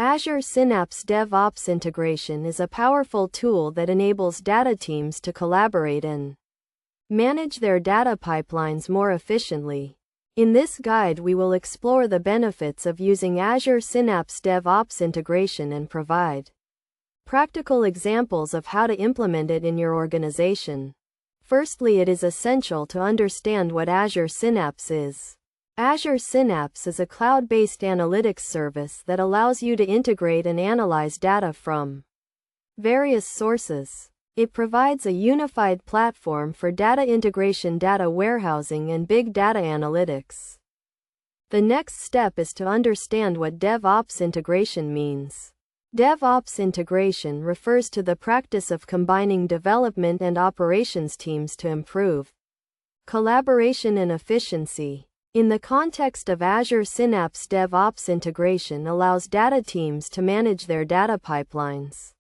Azure Synapse DevOps integration is a powerful tool that enables data teams to collaborate and manage their data pipelines more efficiently. In this guide, we will explore the benefits of using Azure Synapse DevOps integration and provide practical examples of how to implement it in your organization. Firstly, it is essential to understand what Azure Synapse is. Azure Synapse is a cloud-based analytics service that allows you to integrate and analyze data from various sources. It provides a unified platform for data integration, data warehousing, and big data analytics. The next step is to understand what DevOps integration means. DevOps integration refers to the practice of combining development and operations teams to improve collaboration and efficiency. In the context of Azure Synapse DevOps integration allows data teams to manage their data pipelines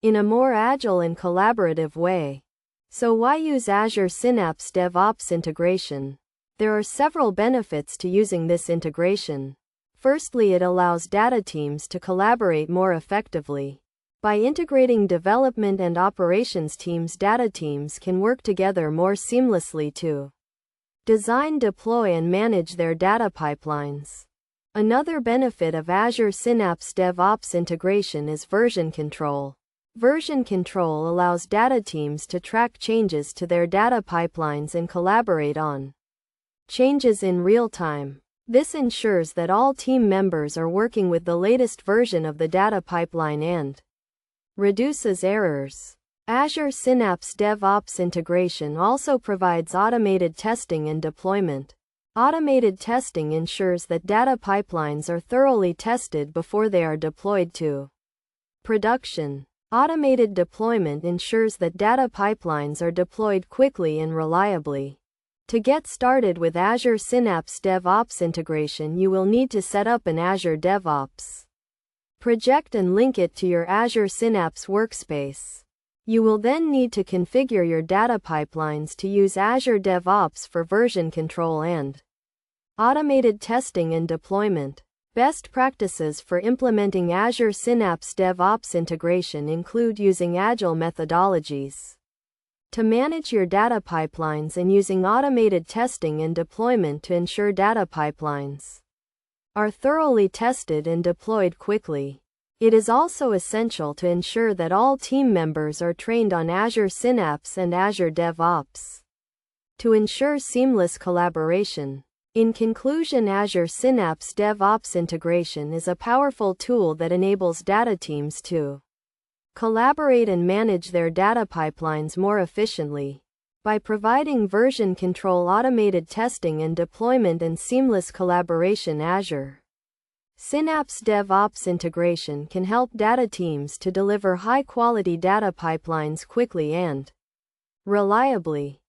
in a more agile and collaborative way. So why use Azure Synapse DevOps integration? There are several benefits to using this integration. Firstly, it allows data teams to collaborate more effectively. By integrating development and operations teams, data teams can work together more seamlessly to design, deploy, and manage their data pipelines. Another benefit of Azure Synapse DevOps integration is version control. Version control allows data teams to track changes to their data pipelines and collaborate on changes in real time. This ensures that all team members are working with the latest version of the data pipeline and reduces errors. Azure Synapse DevOps integration also provides automated testing and deployment. Automated testing ensures that data pipelines are thoroughly tested before they are deployed to production. Automated deployment ensures that data pipelines are deployed quickly and reliably. To get started with Azure Synapse DevOps integration, you will need to set up an Azure DevOps project and link it to your Azure Synapse workspace. You will then need to configure your data pipelines to use Azure DevOps for version control and automated testing and deployment. Best practices for implementing Azure Synapse DevOps integration include using agile methodologies to manage your data pipelines and using automated testing and deployment to ensure data pipelines are thoroughly tested and deployed quickly. It is also essential to ensure that all team members are trained on Azure Synapse and Azure DevOps to ensure seamless collaboration. In conclusion, Azure Synapse DevOps integration is a powerful tool that enables data teams to collaborate and manage their data pipelines more efficiently. By providing version control, automated testing and deployment, and seamless collaboration, Azure Synapse DevOps integration can help data teams to deliver high-quality data pipelines quickly and reliably.